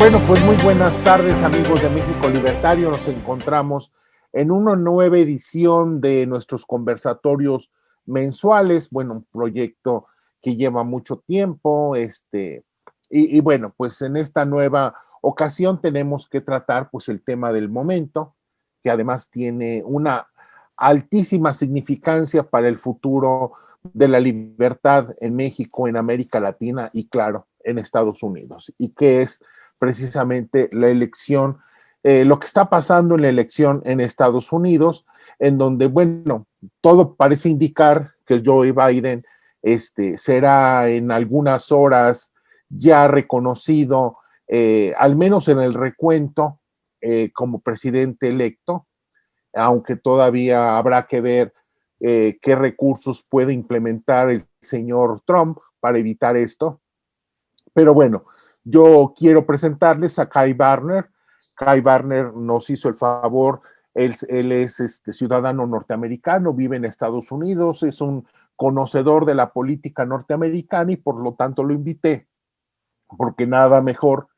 Bueno, pues muy buenas tardes, amigos de México Libertario. Nos encontramos en una nueva edición de nuestros conversatorios mensuales. Bueno, un proyecto que lleva mucho tiempo, y bueno, pues en esta nueva ocasión tenemos que tratar pues el tema del momento, que además tiene una altísima significancia para el futuro de la libertad en México, en América Latina y claro, en Estados Unidos, y que es precisamente la elección, lo que está pasando en la elección en Estados Unidos, en donde, bueno, todo parece indicar que Joe Biden será en algunas horas ya reconocido, al menos en el recuento, como presidente electo, aunque todavía habrá que ver qué recursos puede implementar el señor Trump para evitar esto. Pero bueno, yo quiero presentarles a Kai Barner. Kai Barner nos hizo el favor, él es ciudadano norteamericano, vive en Estados Unidos, es un conocedor de la política norteamericana y por lo tanto lo invité, porque nada mejor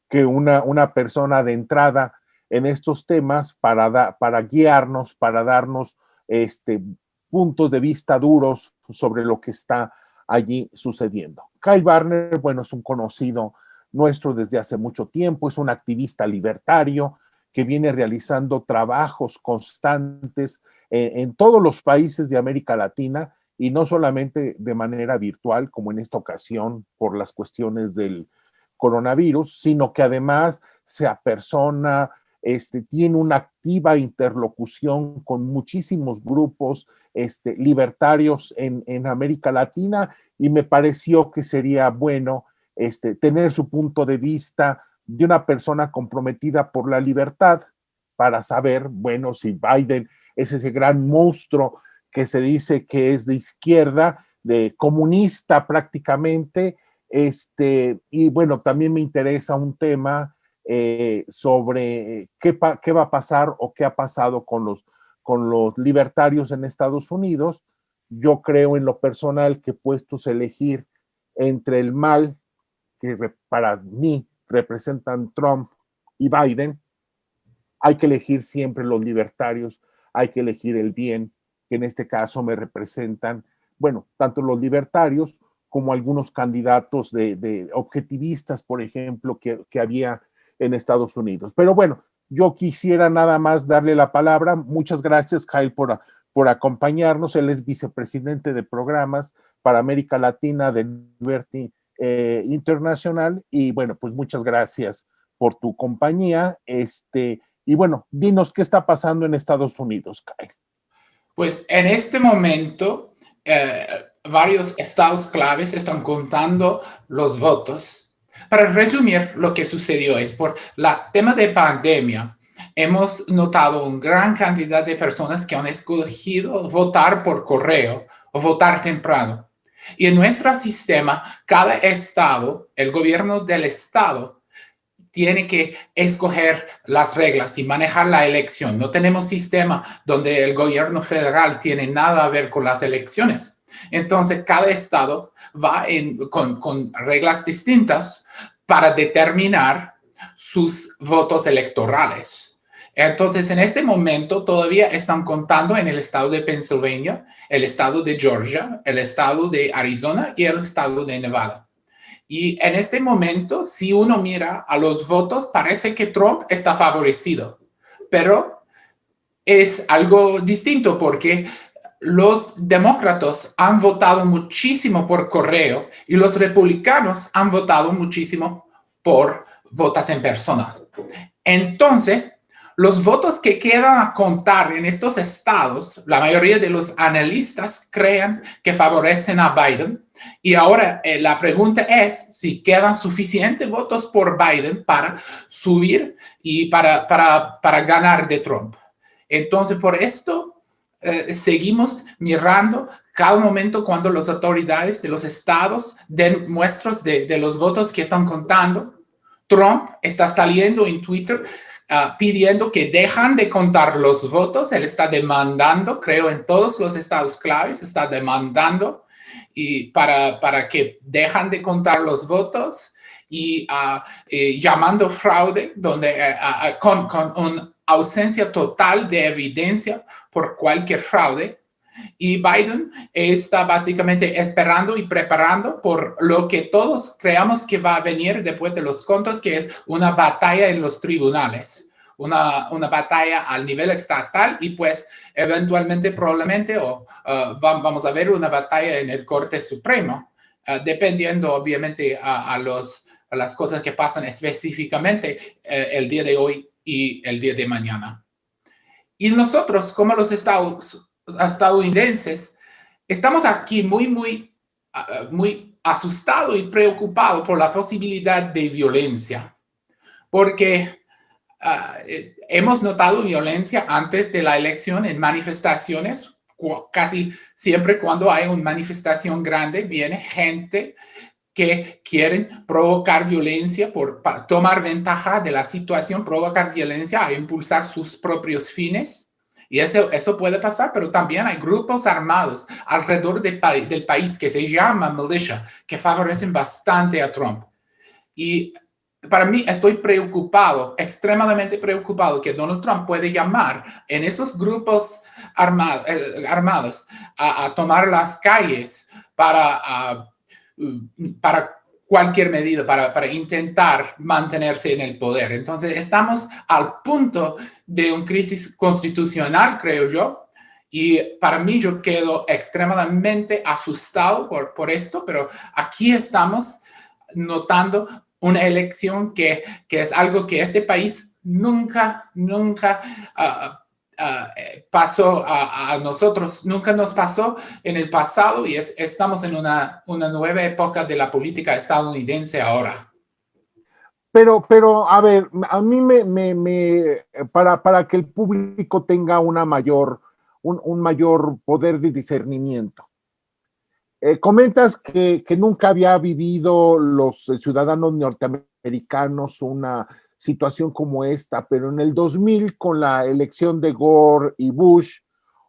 que una persona de entrada en estos temas para guiarnos, para darnos puntos de vista duros sobre lo que está allí sucediendo. Kai Barner, bueno, es un conocido nuestro desde hace mucho tiempo, es un activista libertario que viene realizando trabajos constantes en todos los países de América Latina y no solamente de manera virtual, como en esta ocasión por las cuestiones del coronavirus, sino que además se apersona, tiene una activa interlocución con muchísimos grupos libertarios en América Latina y me pareció que sería bueno tener su punto de vista de una persona comprometida por la libertad para saber, bueno, si Biden es ese gran monstruo que se dice que es de izquierda, de comunista prácticamente, y bueno, también me interesa un tema sobre qué va a pasar o qué ha pasado con los libertarios en Estados Unidos. Yo creo en lo personal que puestos a elegir entre el mal que para mí representan Trump y Biden, hay que elegir siempre los libertarios, hay que elegir el bien, que en este caso me representan, bueno, tanto los libertarios como algunos candidatos de objetivistas, por ejemplo, que había en Estados Unidos. Pero bueno, yo quisiera nada más darle la palabra. Muchas gracias, Kyle, por acompañarnos. Él es vicepresidente de programas para América Latina de Liberty Internacional. Y bueno, pues muchas gracias por tu compañía. Y bueno, dinos qué está pasando en Estados Unidos, Kyle. Pues en este momento, varios estados claves están contando los votos. Para resumir, lo que sucedió es por el tema de pandemia, hemos notado una gran cantidad de personas que han escogido votar por correo o votar temprano. Y en nuestro sistema, cada estado, el gobierno del estado, tiene que escoger las reglas y manejar la elección. No tenemos sistema donde el gobierno federal tiene nada a ver con las elecciones. Entonces, cada estado va con reglas distintas para determinar sus votos electorales. Entonces, en este momento todavía están contando en el estado de Pensilvania, el estado de Georgia, el estado de Arizona y el estado de Nevada. Y en este momento, si uno mira a los votos, parece que Trump está favorecido, pero es algo distinto porque los demócratas han votado muchísimo por correo y los republicanos han votado muchísimo por votos en persona. Entonces, los votos que quedan a contar en estos estados, la mayoría de los analistas creen que favorecen a Biden. Y ahora la pregunta es si quedan suficientes votos por Biden para subir y para ganar de Trump. Entonces, por esto seguimos mirando cada momento cuando las autoridades de los estados den muestras de los votos que están contando. Trump está saliendo en Twitter pidiendo que dejan de contar los votos. Él está demandando, creo, en todos los estados claves, está demandando. y para que dejan de contar los votos y llamando fraude, con una ausencia total de evidencia por cualquier fraude. Y Biden está básicamente esperando y preparando por lo que todos creamos que va a venir después de los contos, que es una batalla en los tribunales, una batalla al nivel estatal y pues eventualmente probablemente vamos a ver una batalla en el Corte Supremo, dependiendo obviamente a las cosas que pasan específicamente el día de hoy y el día de mañana. Y nosotros, como los estadounidenses, estamos aquí muy asustados y preocupados por la posibilidad de violencia, porque hemos notado violencia antes de la elección en manifestaciones. Casi siempre cuando hay una manifestación grande, viene gente que quieren provocar violencia para tomar ventaja de la situación, provocar violencia a impulsar sus propios fines. Y eso puede pasar, pero también hay grupos armados alrededor del país que se llaman militia, que favorecen bastante a Trump. Y para mí estoy preocupado, extremadamente preocupado, que Donald Trump puede llamar en esos grupos armados a tomar las calles para cualquier medida, para intentar mantenerse en el poder. Entonces, estamos al punto de una crisis constitucional, creo yo, y para mí yo quedo extremadamente asustado por esto, pero aquí estamos notando una elección que es algo que este país nunca pasó a nosotros, nunca nos pasó en el pasado y estamos en una nueva época de la política estadounidense ahora. Pero, a ver, a mí para que el público tenga un mayor poder de discernimiento. Comentas que nunca había vivido los ciudadanos norteamericanos una situación como esta, pero en el 2000, con la elección de Gore y Bush,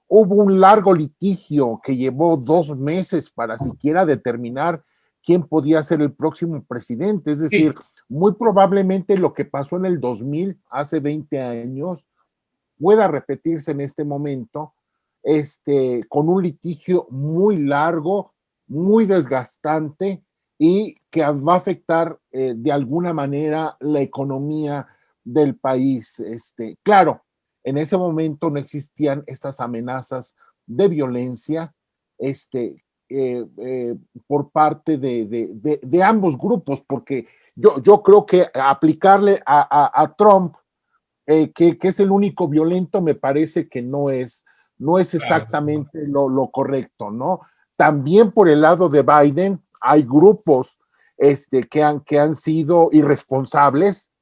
hubo un largo litigio que llevó 2 meses para siquiera determinar quién podía ser el próximo presidente. Es decir, sí, muy probablemente lo que pasó en el 2000, hace 20 años, pueda repetirse en este momento, con un litigio muy largo, muy desgastante y que va a afectar de alguna manera la economía del país. Claro, en ese momento no existían estas amenazas de violencia por parte de ambos grupos, porque yo creo que aplicarle a Trump, que es el único violento, me parece que no es exactamente lo correcto, ¿no? También por el lado de Biden hay grupos que han sido irresponsables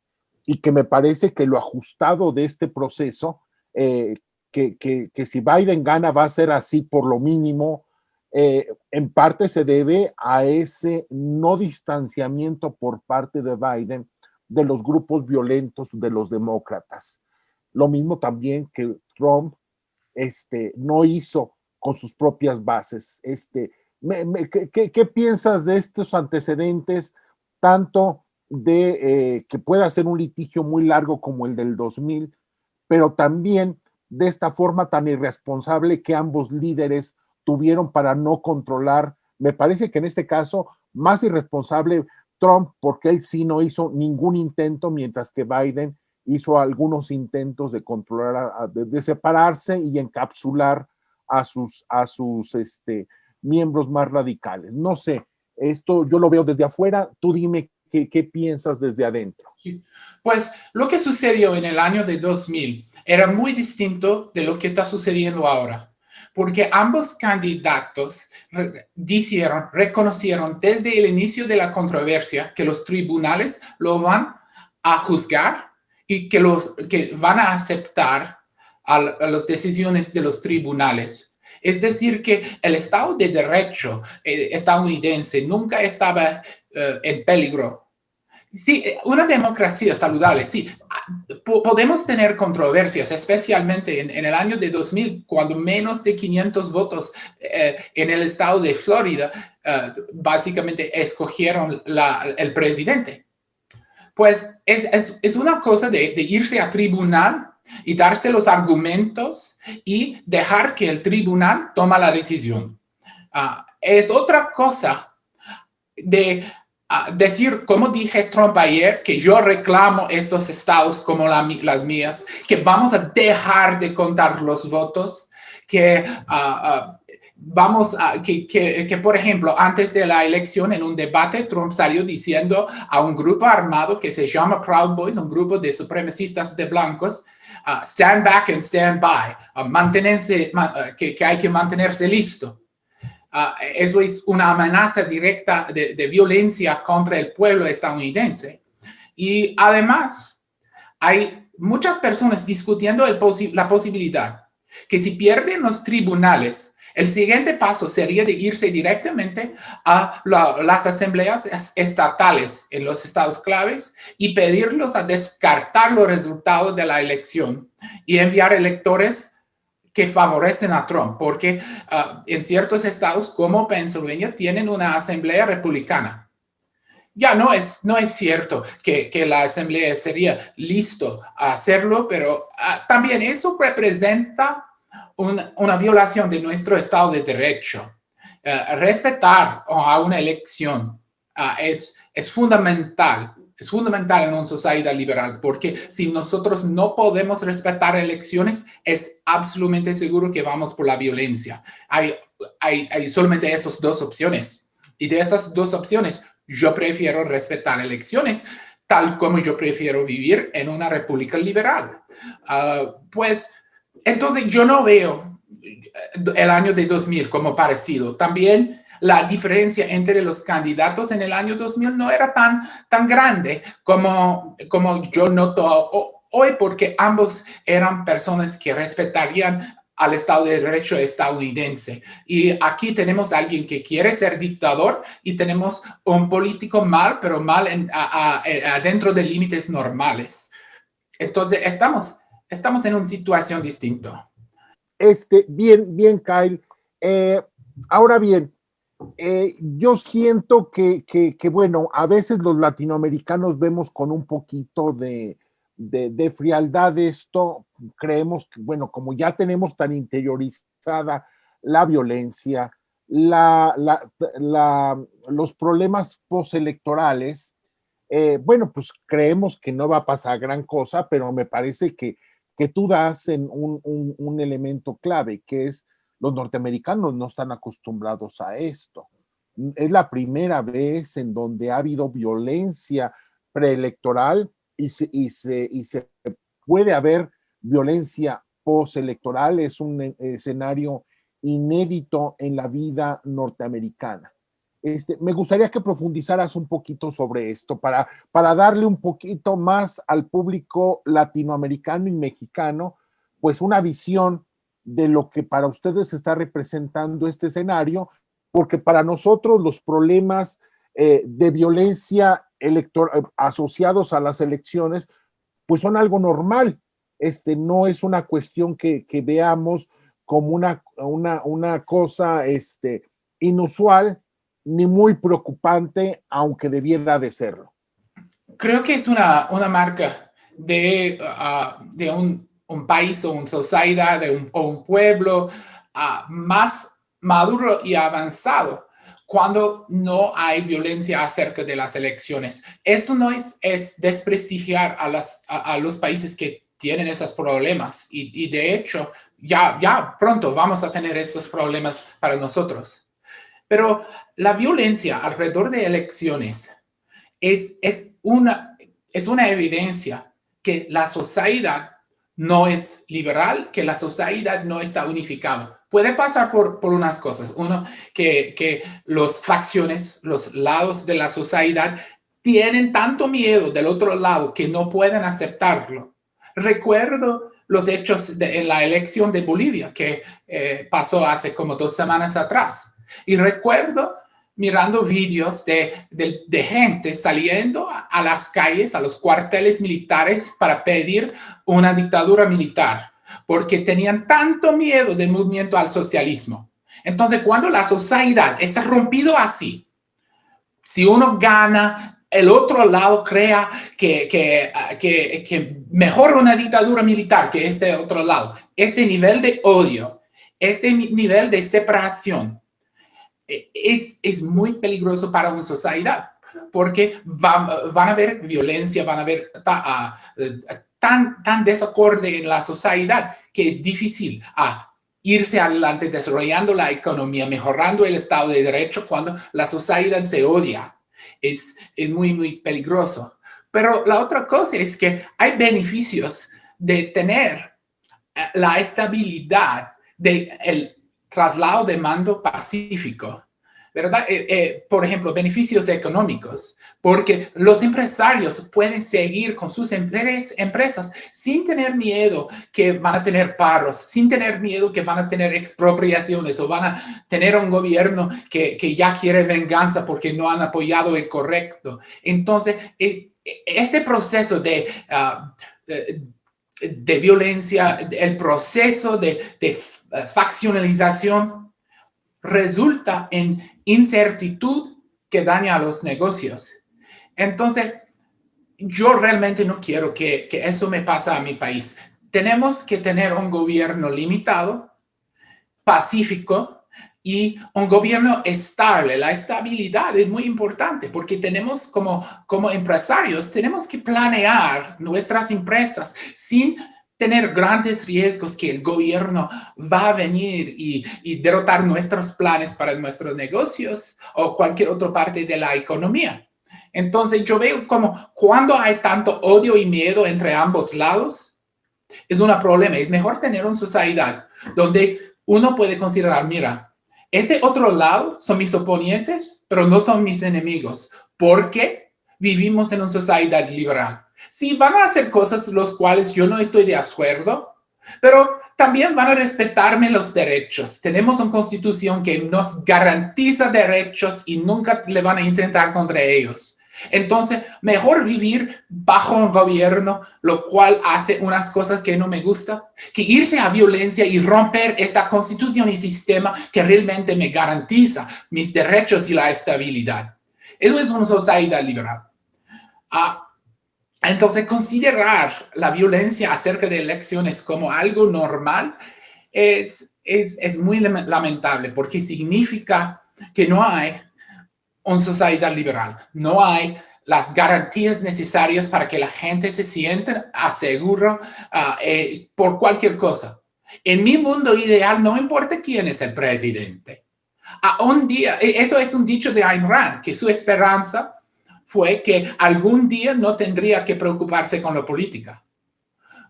y que me parece que lo ajustado de este proceso, que si Biden gana va a ser así por lo mínimo, en parte se debe a ese no distanciamiento por parte de Biden de los grupos violentos de los demócratas. Lo mismo también que Trump no hizo con sus propias bases. ¿Qué piensas de estos antecedentes, tanto de que pueda ser un litigio muy largo como el del 2000, pero también de esta forma tan irresponsable que ambos líderes tuvieron para no controlar? Me parece que en este caso, más irresponsable Trump, porque él sí no hizo ningún intento, mientras que Biden hizo algunos intentos de controlar, de separarse y encapsular a sus miembros más radicales. No sé, esto yo lo veo desde afuera, tú dime qué piensas desde adentro. Pues lo que sucedió en el año de 2000 era muy distinto de lo que está sucediendo ahora, porque ambos candidatos reconocieron desde el inicio de la controversia que los tribunales lo van a juzgar y que van a aceptar a las decisiones de los tribunales. Es decir, que el Estado de Derecho estadounidense nunca estaba en peligro. Sí, una democracia saludable, sí. Podemos tener controversias, especialmente en el año de 2000, cuando menos de 500 votos en el estado de Florida básicamente escogieron el presidente. Pues es una cosa de irse a tribunal y darse los argumentos y dejar que el tribunal toma la decisión. Es otra cosa de decir, como dije Trump ayer, que yo reclamo estos estados como las mías, que vamos a dejar de contar los votos, que vamos a, que, por ejemplo, antes de la elección, en un debate, Trump salió diciendo a un grupo armado que se llama Proud Boys, un grupo de supremacistas de blancos, stand back and stand by, mantenerse, que hay que mantenerse listo. Eso es una amenaza directa de violencia contra el pueblo estadounidense. Y además, hay muchas personas discutiendo la posibilidad que si pierden los tribunales, el siguiente paso sería de irse directamente a las asambleas estatales en los estados claves y pedirlos a descartar los resultados de la elección y enviar electores que favorecen a Trump, porque en ciertos estados como Pennsylvania tienen una asamblea republicana. Ya no es cierto que la asamblea sería listo a hacerlo, pero también eso representa una violación de nuestro Estado de Derecho. Respetar a una elección es fundamental. Es fundamental en una sociedad liberal, porque si nosotros no podemos respetar elecciones, es absolutamente seguro que vamos por la violencia. Hay solamente esas dos opciones. Y de esas dos opciones, yo prefiero respetar elecciones, tal como yo prefiero vivir en una república liberal. Pues, entonces yo no veo el año de 2000 como parecido. También la diferencia entre los candidatos en el año 2000 no era tan grande como yo noto hoy, porque ambos eran personas que respetarían al Estado de Derecho estadounidense. Y aquí tenemos a alguien que quiere ser dictador y tenemos un político mal, pero mal dentro de límites normales. Entonces, estamos en una situación distinta. Bien, Kyle. Ahora bien, yo siento que, bueno, a veces los latinoamericanos vemos con un poquito de frialdad esto, creemos que, bueno, como ya tenemos tan interiorizada la violencia, los problemas postelectorales, bueno, pues creemos que no va a pasar gran cosa, pero me parece que tú das en un elemento clave, que es los norteamericanos no están acostumbrados a esto. Es la primera vez en donde ha habido violencia preelectoral y se puede haber violencia postelectoral. Es un escenario inédito en la vida norteamericana. Me gustaría que profundizaras un poquito sobre esto para darle un poquito más al público latinoamericano y mexicano, pues una visión de lo que para ustedes está representando este escenario, porque para nosotros los problemas de violencia asociados a las elecciones, pues son algo normal. No es una cuestión que veamos como una cosa inusual, ni muy preocupante, aunque debiera de serlo. Creo que es una marca de un país o una sociedad o un pueblo más maduro y avanzado cuando no hay violencia acerca de las elecciones. Esto no es desprestigiar a los países que tienen esos problemas y de hecho ya pronto vamos a tener esos problemas para nosotros. Pero la violencia alrededor de elecciones es una evidencia que la sociedad no es liberal, que la sociedad no está unificada. Puede pasar por unas cosas. Uno, que las facciones, los lados de la sociedad tienen tanto miedo del otro lado que no pueden aceptarlo. Recuerdo los hechos en la elección de Bolivia que pasó hace como 2 semanas atrás. Y recuerdo mirando vídeos de gente saliendo a las calles, a los cuarteles militares para pedir una dictadura militar, porque tenían tanto miedo del movimiento al socialismo. Entonces, cuando la sociedad está rompido así, si uno gana, el otro lado crea que mejor una dictadura militar que este otro lado. Este nivel de odio, este nivel de separación, es muy peligroso para una sociedad, porque van a haber violencia, van a haber tan desacorde en la sociedad que es difícil irse adelante desarrollando la economía, mejorando el Estado de Derecho cuando la sociedad se odia. Es muy, muy peligroso. Pero la otra cosa es que hay beneficios de tener la estabilidad del traslado de mando pacífico, ¿verdad? Por ejemplo, beneficios económicos, porque los empresarios pueden seguir con sus empresas sin tener miedo que van a tener paros, sin tener miedo que van a tener expropiaciones o van a tener un gobierno que ya quiere venganza porque no han apoyado el correcto. Entonces, este proceso de violencia, el proceso de faccionalización resulta en incertidumbre que daña a los negocios. Entonces, yo realmente no quiero que eso me pase a mi país. Tenemos que tener un gobierno limitado, pacífico y un gobierno estable. La estabilidad es muy importante porque tenemos como empresarios, tenemos que planear nuestras empresas sin tener grandes riesgos que el gobierno va a venir y derrotar nuestros planes para nuestros negocios o cualquier otra parte de la economía. Entonces yo veo como cuando hay tanto odio y miedo entre ambos lados, es un problema. Es mejor tener una sociedad donde uno puede considerar, mira, este otro lado son mis oponentes, pero no son mis enemigos, porque vivimos en una sociedad liberal. Sí, van a hacer cosas los cuales yo no estoy de acuerdo, pero también van a respetarme los derechos. Tenemos una constitución que nos garantiza derechos y nunca le van a intentar contra ellos. Entonces, mejor vivir bajo un gobierno, lo cual hace unas cosas que no me gustan, que irse a violencia y romper esta constitución y sistema que realmente me garantiza mis derechos y la estabilidad. Eso es una sociedad liberal. Entonces, considerar la violencia acerca de elecciones como algo normal es muy lamentable porque significa que no hay una sociedad liberal, no hay las garantías necesarias para que la gente se sienta seguro por cualquier cosa. En mi mundo ideal, no importa quién es el presidente. Un día, eso es un dicho de Ayn Rand, que su esperanza fue que algún día no tendría que preocuparse con la política,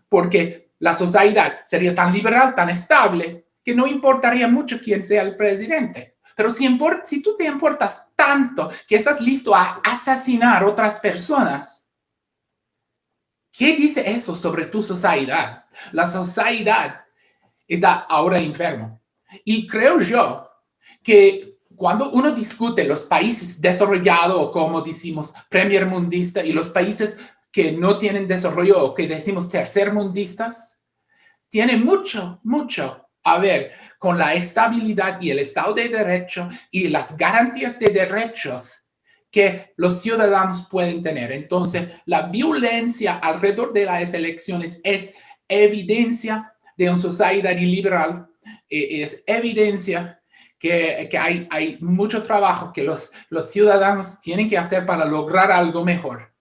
porque la sociedad sería tan liberal, tan estable, que no importaría mucho quién sea el presidente. Pero si tú te importas tanto que estás listo a asesinar a otras personas, ¿qué dice eso sobre tu sociedad? La sociedad está ahora enferma. Y creo yo que cuando uno discute los países desarrollados o como decimos primermundistas y los países que no tienen desarrollo o que decimos tercermundistas, tiene mucho a ver con la estabilidad y el Estado de Derecho y las garantías de derechos que los ciudadanos pueden tener. Entonces, la violencia alrededor de las elecciones es evidencia de una sociedad liberal, es evidencia que hay mucho trabajo que los ciudadanos tienen que hacer para lograr algo mejor.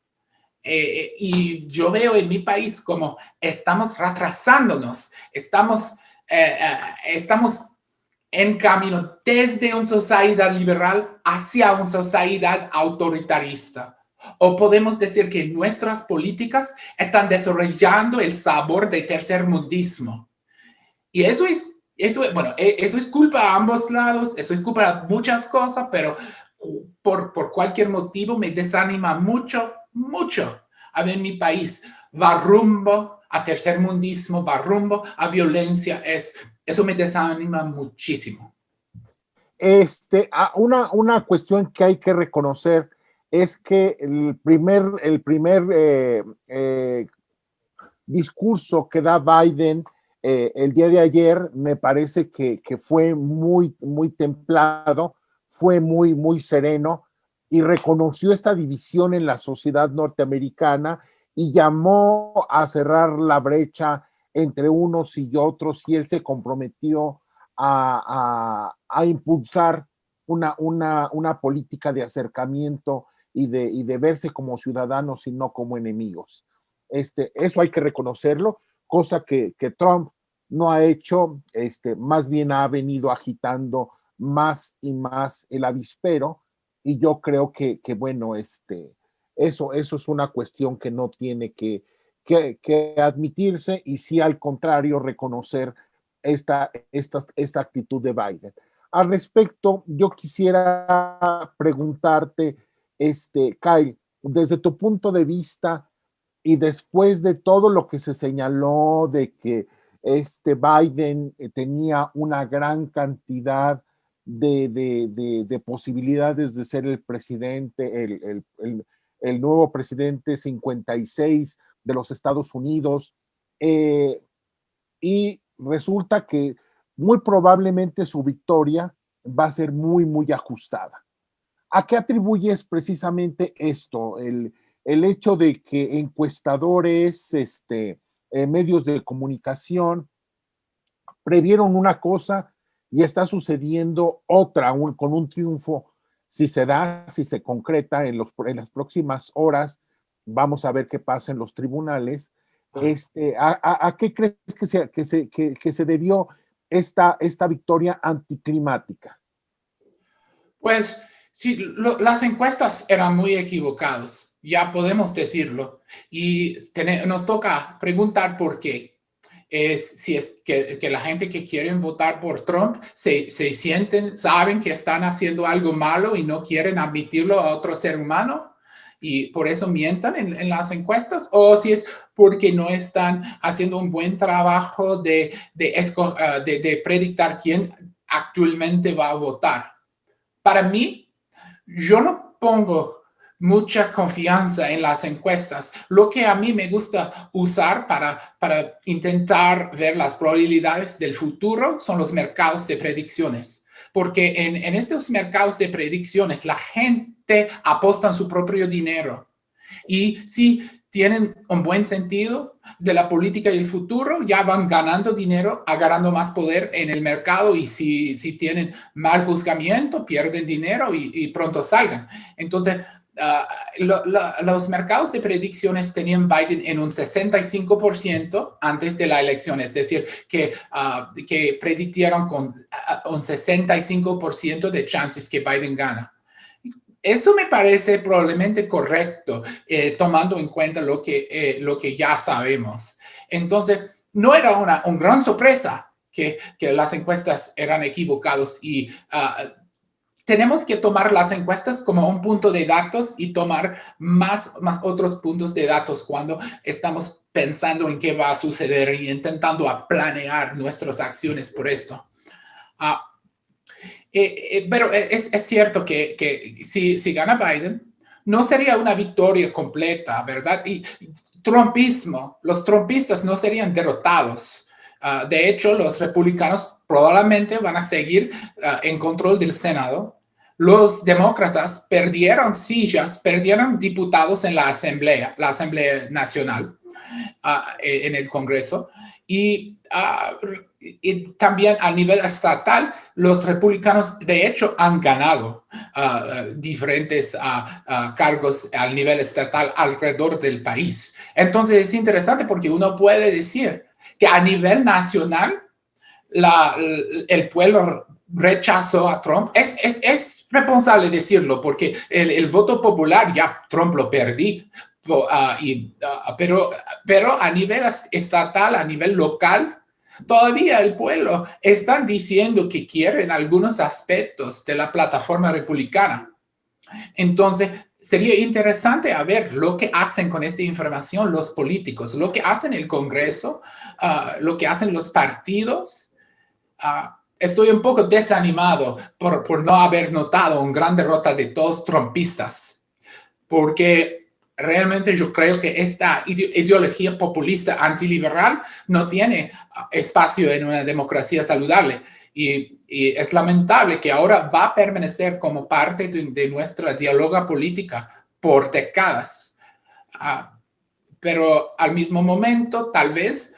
Y yo veo en mi país como estamos retrasándonos, estamos en camino desde una sociedad liberal hacia una sociedad autoritarista. O podemos decir que nuestras políticas están desarrollando el sabor de tercermundismo. Y eso es culpa a ambos lados, eso es culpa de muchas cosas, pero por cualquier motivo me desanima mucho. A ver, mi país va rumbo a tercermundismo, va rumbo a violencia, eso me desanima muchísimo. una cuestión que hay que reconocer es que el primer discurso que da Biden el día de ayer me parece que fue muy, muy templado, fue muy, muy sereno y reconoció esta división en la sociedad norteamericana y llamó a cerrar la brecha entre unos y otros, y él se comprometió a impulsar una política de acercamiento y de verse como ciudadanos y no como enemigos. Eso hay que reconocerlo, cosa que Trump no ha hecho, más bien ha venido agitando más y más el avispero, y yo creo que bueno, eso es una cuestión que no tiene que admitirse, y sí, al contrario, reconocer esta actitud de Biden. Al respecto, yo quisiera preguntarte, Kyle, desde tu punto de vista, y después de todo lo que se señaló de que Biden tenía una gran cantidad de posibilidades de ser el presidente, el nuevo presidente 56 de los Estados Unidos, eh, y resulta que muy probablemente su victoria va a ser muy, muy ajustada. ¿A qué atribuyes precisamente esto? El hecho de que encuestadores, medios de comunicación previeron una cosa y está sucediendo otra, con un triunfo. Si se da, si se concreta en las próximas horas, vamos a ver qué pasa en los tribunales. ¿A qué crees que se debió esta victoria anticlimática? Pues sí, las encuestas eran muy equivocadas, ya podemos decirlo, y nos toca preguntar por qué. Si es que la gente que quieren votar por Trump se sienten, saben que están haciendo algo malo y no quieren admitirlo a otro ser humano y por eso mientan en las encuestas, o si es porque no están haciendo un buen trabajo de predictar quién actualmente va a votar. Para mí, yo no pongo mucha confianza en las encuestas. Lo que a mí me gusta usar para intentar ver las probabilidades del futuro son los mercados de predicciones. Porque en estos mercados de predicciones la gente apuesta en su propio dinero. Y si tienen un buen sentido de la política y el futuro, ya van ganando dinero, agarrando más poder en el mercado, y si tienen mal juzgamiento, pierden dinero y pronto salgan. Entonces, los mercados de predicciones tenían Biden en un 65% antes de la elección, es decir, que predictieron con un 65% de chances que Biden gana. Eso me parece probablemente correcto, tomando en cuenta lo que ya sabemos. Entonces, no era una gran sorpresa que las encuestas eran equivocadas, y tenemos que tomar las encuestas como un punto de datos y tomar más otros puntos de datos cuando estamos pensando en qué va a suceder y intentando planear nuestras acciones por esto. Pero es cierto que si gana Biden, no sería una victoria completa, ¿verdad? Y los trumpistas no serían derrotados. De hecho, los republicanos probablemente van a seguir en control del Senado. Los demócratas perdieron sillas, perdieron diputados en la Asamblea Nacional, en el Congreso, y también a nivel estatal, los republicanos de hecho han ganado diferentes cargos a nivel estatal alrededor del país. Entonces es interesante porque uno puede decir que a nivel nacional el pueblo rechazó a Trump. Es responsable decirlo porque el voto popular ya Trump lo perdí. Pero a nivel estatal, a nivel local, todavía el pueblo están diciendo que quieren algunos aspectos de la plataforma republicana. Entonces, sería interesante a ver lo que hacen con esta información los políticos, lo que hacen el Congreso, lo que hacen los partidos. estoy un poco desanimado por no haber notado una gran derrota de todos trumpistas, porque realmente yo creo que esta ideología populista antiliberal no tiene espacio en una democracia saludable. Y es lamentable que ahora va a permanecer como parte de nuestra diáloga política por décadas. Pero al mismo momento, tal vez,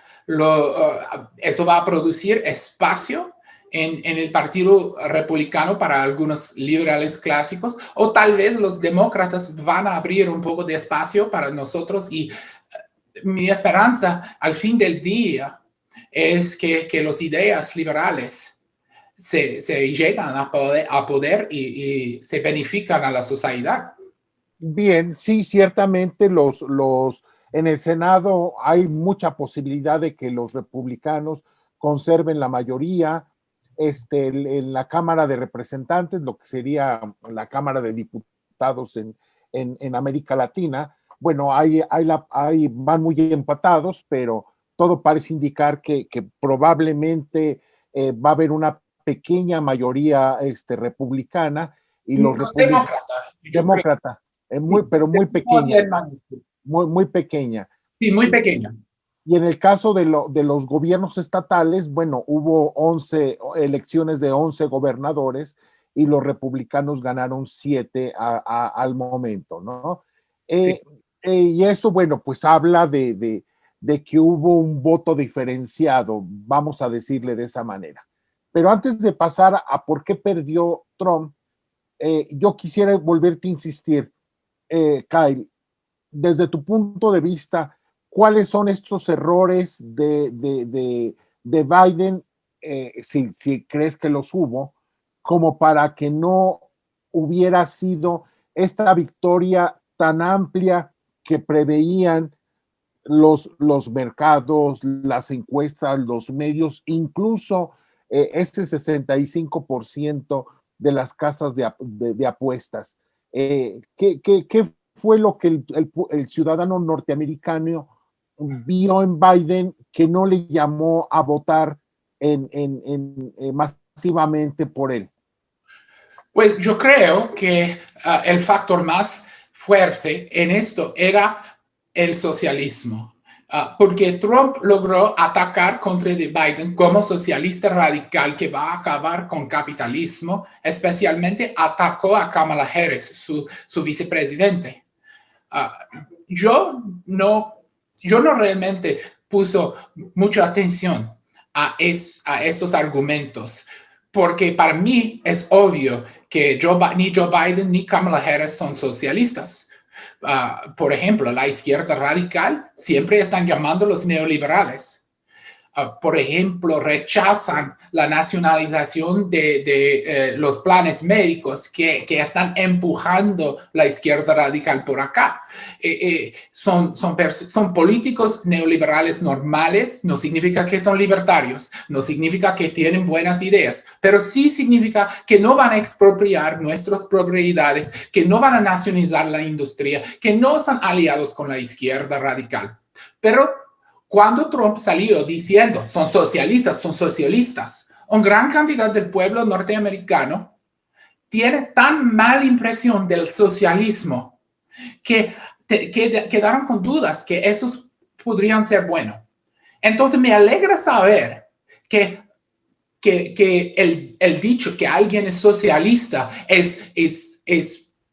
eso va a producir espacio en el Partido Republicano para algunos liberales clásicos, o tal vez los demócratas van a abrir un poco de espacio para nosotros. Y mi esperanza al fin del día es que las ideas liberales se llegan a poder y se benefician a la sociedad. Bien, sí, ciertamente en el Senado hay mucha posibilidad de que los republicanos conserven la mayoría. En la Cámara de Representantes, lo que sería la Cámara de Diputados en América Latina, bueno, van muy empatados, pero todo parece indicar que probablemente va a haber una pequeña mayoría republicana y los demócrata, pero muy pequeña, muy pequeña. Sí, muy pequeña. Y en el caso de los gobiernos estatales, bueno, hubo 11 elecciones de 11 gobernadores y los republicanos ganaron 7 al momento, ¿no? Sí. Y esto, bueno, pues habla de que hubo un voto diferenciado, vamos a decirle de esa manera. Pero antes de pasar a por qué perdió Trump, yo quisiera volverte a insistir, Kyle, desde tu punto de vista, ¿cuáles son estos errores de Biden, si crees que los hubo, como para que no hubiera sido esta victoria tan amplia que preveían los mercados, las encuestas, los medios, incluso este 65% de las casas de apuestas? ¿Qué fue lo que el ciudadano norteamericano vio en Biden que no le llamó a votar masivamente por él? Pues yo creo que el factor más fuerte en esto era el socialismo, porque Trump logró atacar contra Biden como socialista radical que va a acabar con capitalismo, especialmente atacó a Kamala Harris, su vicepresidente. Yo no realmente puso mucha atención a esos argumentos, porque para mí es obvio que ni Joe Biden ni Kamala Harris son socialistas. Por ejemplo, la izquierda radical siempre están llamando a los neoliberales. Por ejemplo, rechazan la nacionalización de los planes médicos que están empujando la izquierda radical por acá. Son políticos neoliberales normales, no significa que son libertarios, no significa que tienen buenas ideas, pero sí significa que no van a expropiar nuestras propiedades, que no van a nacionalizar la industria, que no son aliados con la izquierda radical. Pero cuando Trump salió diciendo son socialistas, una gran cantidad del pueblo norteamericano tiene tan mala impresión del socialismo que quedaron con dudas que esos podrían ser buenos. Entonces me alegra saber que el dicho que alguien es socialista es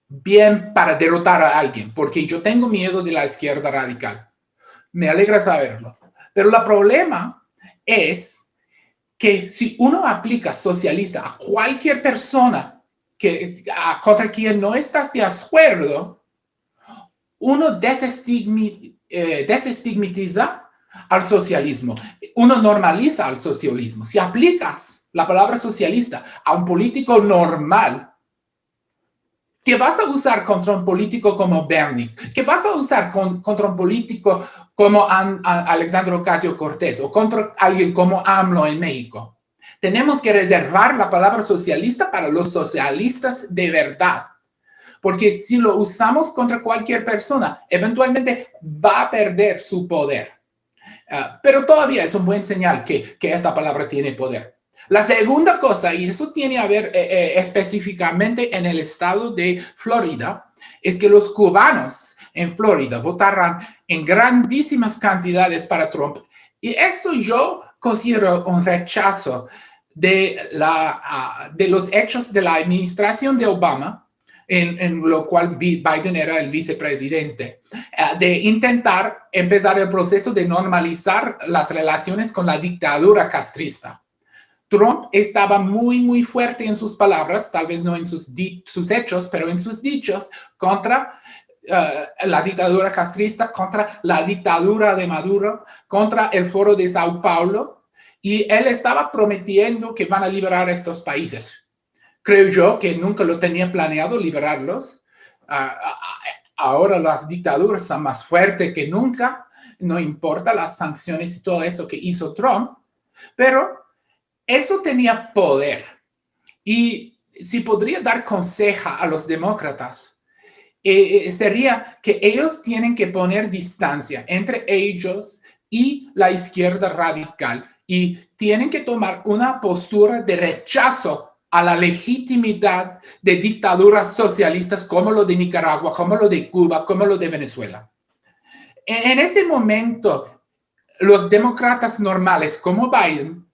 bien para derrotar a alguien, porque yo tengo miedo de la izquierda radical. Me alegra saberlo. Pero el problema es que si uno aplica socialista a cualquier persona contra quien no estás de acuerdo, uno desestigmatiza al socialismo. Uno normaliza al socialismo. Si aplicas la palabra socialista a un político normal, ¿qué vas a usar contra un político como Bernie? ¿Qué vas a usar contra un político como Alexandria Ocasio-Cortez o contra alguien como AMLO en México? Tenemos que reservar la palabra socialista para los socialistas de verdad, porque si lo usamos contra cualquier persona, eventualmente va a perder su poder. Pero todavía es un buen señal que esta palabra tiene poder. La segunda cosa, y eso tiene a ver específicamente en el estado de Florida, es que los cubanos en Florida votarán en grandísimas cantidades para Trump. Y eso yo considero un rechazo de los hechos de la administración de Obama, en lo cual Biden era el vicepresidente, de intentar empezar el proceso de normalizar las relaciones con la dictadura castrista. Trump estaba muy, muy fuerte en sus palabras, tal vez no en sus hechos, pero en sus dichos contra la dictadura castrista, contra la dictadura de Maduro, contra el Foro de Sao Paulo, y él estaba prometiendo que van a liberar a estos países. Creo yo que nunca lo tenía planeado liberarlos. Ahora las dictaduras son más fuertes que nunca, no importa las sanciones y todo eso que hizo Trump, pero eso tenía poder. Y si podría dar consejo a los demócratas, sería que ellos tienen que poner distancia entre ellos y la izquierda radical y tienen que tomar una postura de rechazo a la legitimidad de dictaduras socialistas como lo de Nicaragua, como lo de Cuba, como lo de Venezuela. En este momento, los demócratas normales como Biden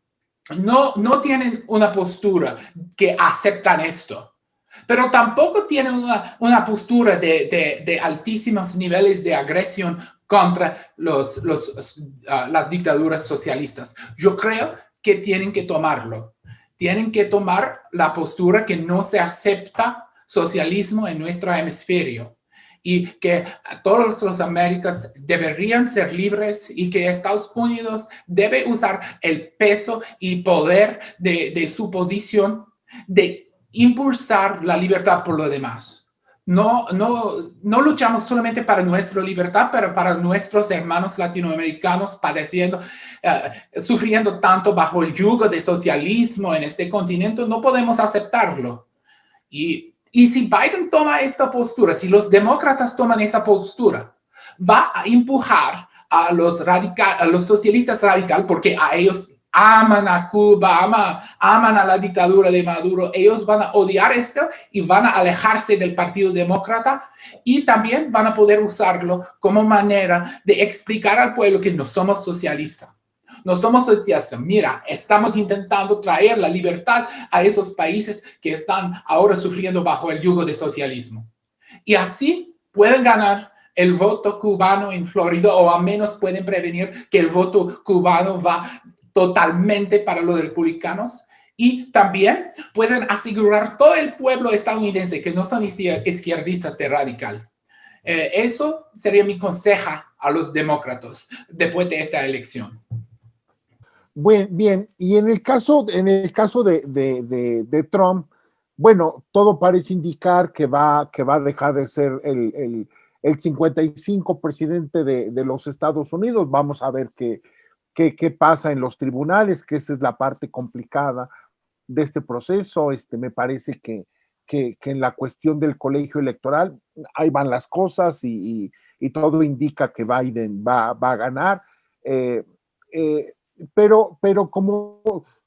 no tienen una postura que aceptan esto, pero tampoco tienen una postura de altísimos niveles de agresión contra las dictaduras socialistas. Yo creo que tienen que tomarlo. Tienen que tomar la postura que no se acepta socialismo en nuestro hemisferio y que todas las Américas deberían ser libres y que Estados Unidos debe usar el peso y poder de su posición de impulsar la libertad por lo demás. No luchamos solamente para nuestra libertad, pero para nuestros hermanos latinoamericanos padeciendo, sufriendo tanto bajo el yugo de socialismo en este continente. No podemos aceptarlo. Y si Biden toma esta postura, si los demócratas toman esa postura, va a empujar a los socialistas radicales, porque a ellos aman a Cuba, aman a la dictadura de Maduro, ellos van a odiar esto y van a alejarse del Partido Demócrata y también van a poder usarlo como manera de explicar al pueblo que no somos socialistas. No somos socialistas. Mira, estamos intentando traer la libertad a esos países que están ahora sufriendo bajo el yugo de socialismo. Y así pueden ganar el voto cubano en Florida, o al menos pueden prevenir que el voto cubano va totalmente para los republicanos. Y también pueden asegurar todo el pueblo estadounidense que no son izquierdistas de radical. Eso sería mi consejo a los demócratas después de esta elección. Bien, y en el caso de Trump, bueno, todo parece indicar que va a dejar de ser el 55 presidente de los Estados Unidos. Vamos a ver qué pasa en los tribunales, que esa es la parte complicada de este proceso. Me parece que en la cuestión del colegio electoral, ahí van las cosas y todo indica que Biden va a ganar. Pero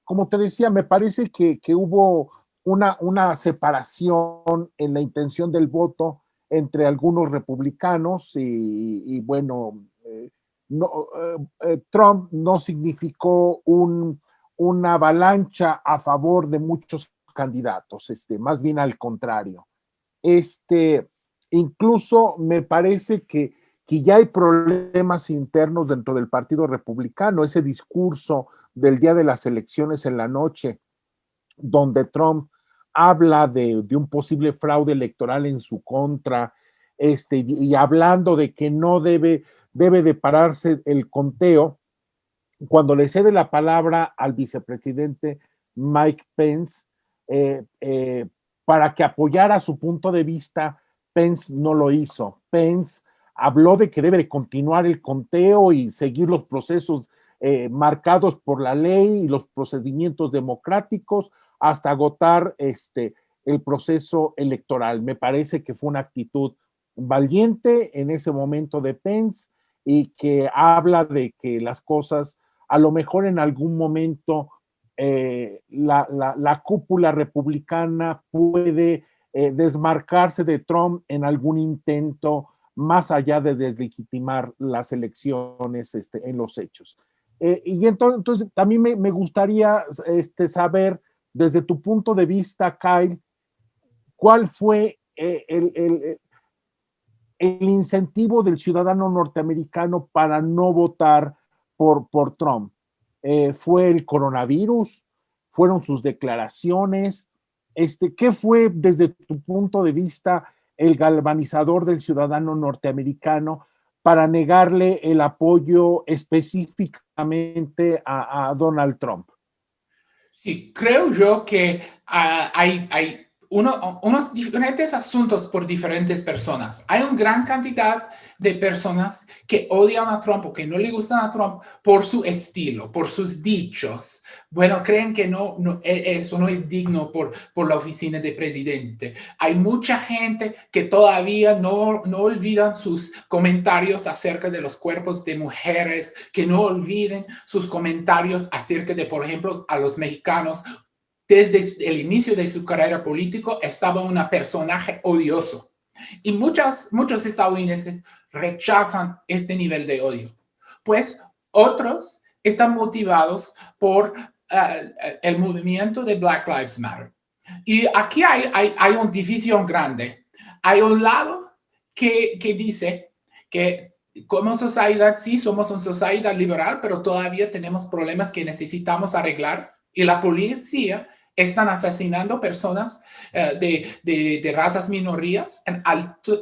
como te decía, me parece que hubo una separación en la intención del voto entre algunos republicanos y bueno, no, Trump no significó una avalancha a favor de muchos candidatos, más bien al contrario. Incluso me parece que ya hay problemas internos dentro del Partido Republicano. Ese discurso del día de las elecciones en la noche, donde Trump habla de un posible fraude electoral en su contra, y hablando de que no debe de pararse el conteo, cuando le cede la palabra al vicepresidente Mike Pence para que apoyara su punto de vista, Pence no lo hizo. Pence habló de que debe de continuar el conteo y seguir los procesos marcados por la ley y los procedimientos democráticos hasta agotar el proceso electoral. Me parece que fue una actitud valiente en ese momento de Pence y que habla de que las cosas a lo mejor en algún momento la cúpula republicana puede desmarcarse de Trump en algún intento más allá de deslegitimar las elecciones en los hechos. Y entonces también me gustaría saber, desde tu punto de vista, Kyle, ¿cuál fue el incentivo del ciudadano norteamericano para no votar por Trump? ¿Fue el coronavirus? ¿Fueron sus declaraciones? ¿Qué fue desde tu punto de vista el galvanizador del ciudadano norteamericano para negarle el apoyo específicamente a Donald Trump? Sí, creo yo que hay unos diferentes asuntos por diferentes personas. Hay una gran cantidad de personas que odian a Trump o que no le gustan a Trump por su estilo, por sus dichos. Bueno, creen que eso no es digno por la oficina de presidente. Hay mucha gente que todavía no olvidan sus comentarios acerca de los cuerpos de mujeres, que no olviden sus comentarios acerca de, por ejemplo, a los mexicanos. Desde el inicio de su carrera política estaba un personaje odioso y muchos estadounidenses rechazan este nivel de odio. Pues otros están motivados por el movimiento de Black Lives Matter. Y aquí hay una división grande. Hay un lado que dice que como sociedad sí somos una sociedad liberal, pero todavía tenemos problemas que necesitamos arreglar y la policía están asesinando personas de razas minorías en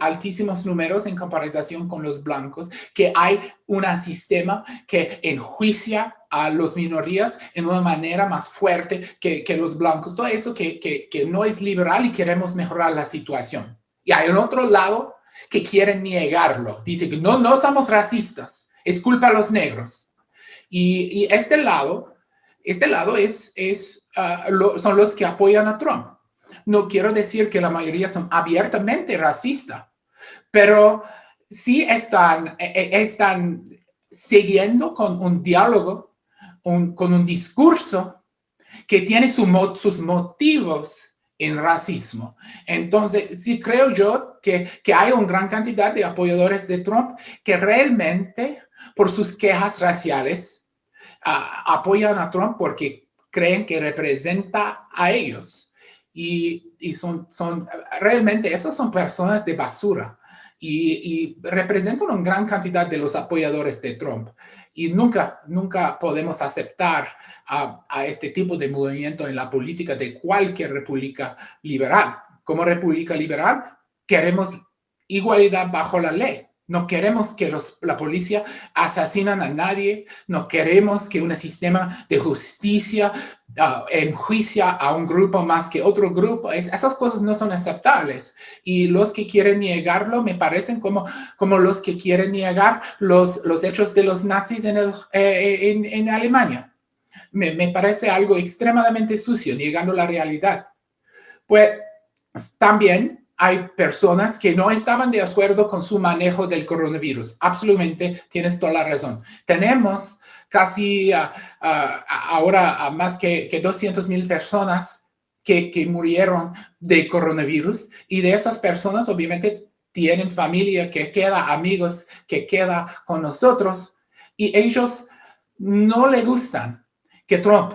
altísimos números en comparación con los blancos, que hay un sistema que enjuicia a las minorías en una manera más fuerte que los blancos. Todo eso que no es liberal y queremos mejorar la situación. Y hay un otro lado que quieren negarlo. Dice que no somos racistas, es culpa de los negros. Y este lado son los que apoyan a Trump. No quiero decir que la mayoría son abiertamente racistas, pero sí están siguiendo con un diálogo, con un discurso que tiene sus motivos en racismo. Entonces, sí creo yo que hay una gran cantidad de apoyadores de Trump que realmente, por sus quejas raciales, apoyan a Trump porque creen que representa a ellos. Y son realmente, esos son personas de basura y representan una gran cantidad de los apoyadores de Trump. Y nunca podemos aceptar a este tipo de movimiento en la política de cualquier república liberal. Como república liberal, queremos igualdad bajo la ley. No queremos que la policía asesinan a nadie. No queremos que un sistema de justicia enjuicia a un grupo más que otro grupo. Esas cosas no son aceptables. Y los que quieren negarlo me parecen como los que quieren negar los hechos de los nazis en Alemania. Me parece algo extremadamente sucio, negando la realidad. Pues también hay personas que no estaban de acuerdo con su manejo del coronavirus. Absolutamente, tienes toda la razón. Tenemos casi ahora más que 200,000 personas que murieron de coronavirus, y de esas personas obviamente tienen familia que queda, amigos que queda con nosotros, y ellos no le gustan que Trump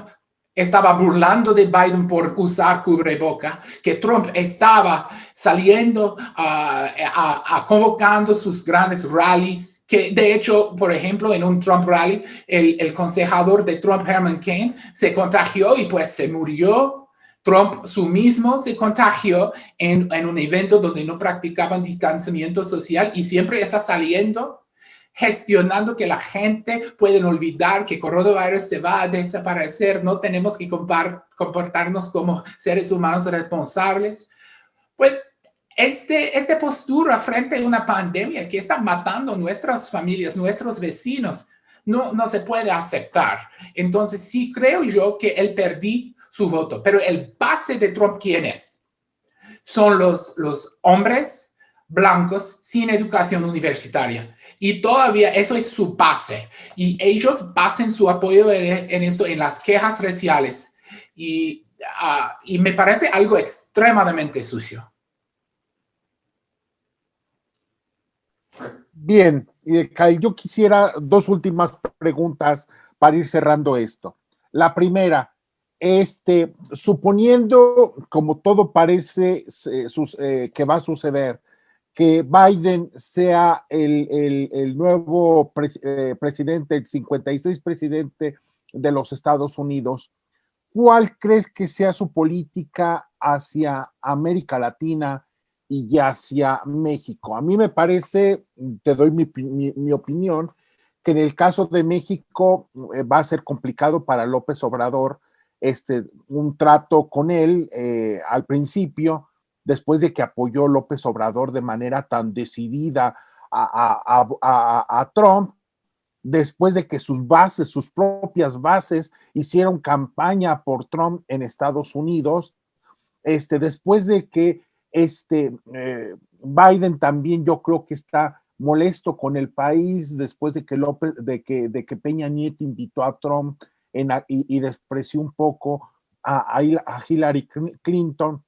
estaba burlando de Biden por usar cubreboca, que Trump estaba saliendo convocando sus grandes rallies, que de hecho, por ejemplo, en un Trump rally, el consejador de Trump, Herman Cain, se contagió y pues se murió. Trump su mismo se contagió en un evento donde no practicaban distanciamiento social y siempre está saliendo gestionando que la gente puede olvidar que coronavirus se va a desaparecer. No tenemos que comportarnos como seres humanos responsables. Pues esta postura frente a una pandemia que está matando nuestras familias, nuestros vecinos, no se puede aceptar. Entonces sí creo yo que él perdió su voto. Pero el base de Trump, ¿quién es? Son los hombres blancos sin educación universitaria. Y todavía eso es su base. Y ellos basan su apoyo en esto, en las quejas raciales. y me parece algo extremadamente sucio. Bien, Kyle, yo quisiera dos últimas preguntas para ir cerrando esto. La primera, suponiendo, como todo parece que va a suceder, que Biden sea el nuevo presidente, el 56 presidente de los Estados Unidos, ¿cuál crees que sea su política hacia América Latina y hacia México? A mí me parece, te doy mi opinión, que en el caso de México va a ser complicado para López Obrador un trato con él al principio, después de que apoyó López Obrador de manera tan decidida a Trump, después de que sus propias bases, hicieron campaña por Trump en Estados Unidos, después de que Biden también yo creo que está molesto con el país después de que Peña Nieto invitó a Trump y despreció un poco a Hillary Clinton.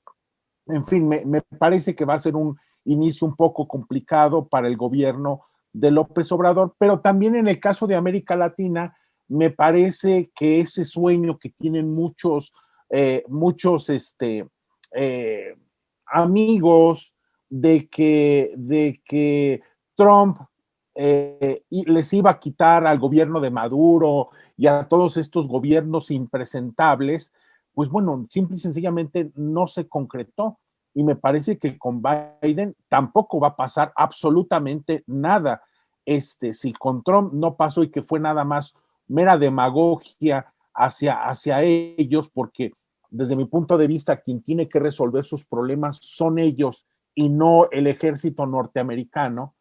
En fin, me parece que va a ser un inicio un poco complicado para el gobierno de López Obrador, pero también en el caso de América Latina, me parece que ese sueño que tienen muchos amigos de que Trump les iba a quitar al gobierno de Maduro y a todos estos gobiernos impresentables, pues bueno, simple y sencillamente no se concretó. Y me parece que con Biden tampoco va a pasar absolutamente nada. Si con Trump no pasó y que fue nada más mera demagogia hacia ellos, porque desde mi punto de vista, quien tiene que resolver sus problemas son ellos y no el ejército norteamericano.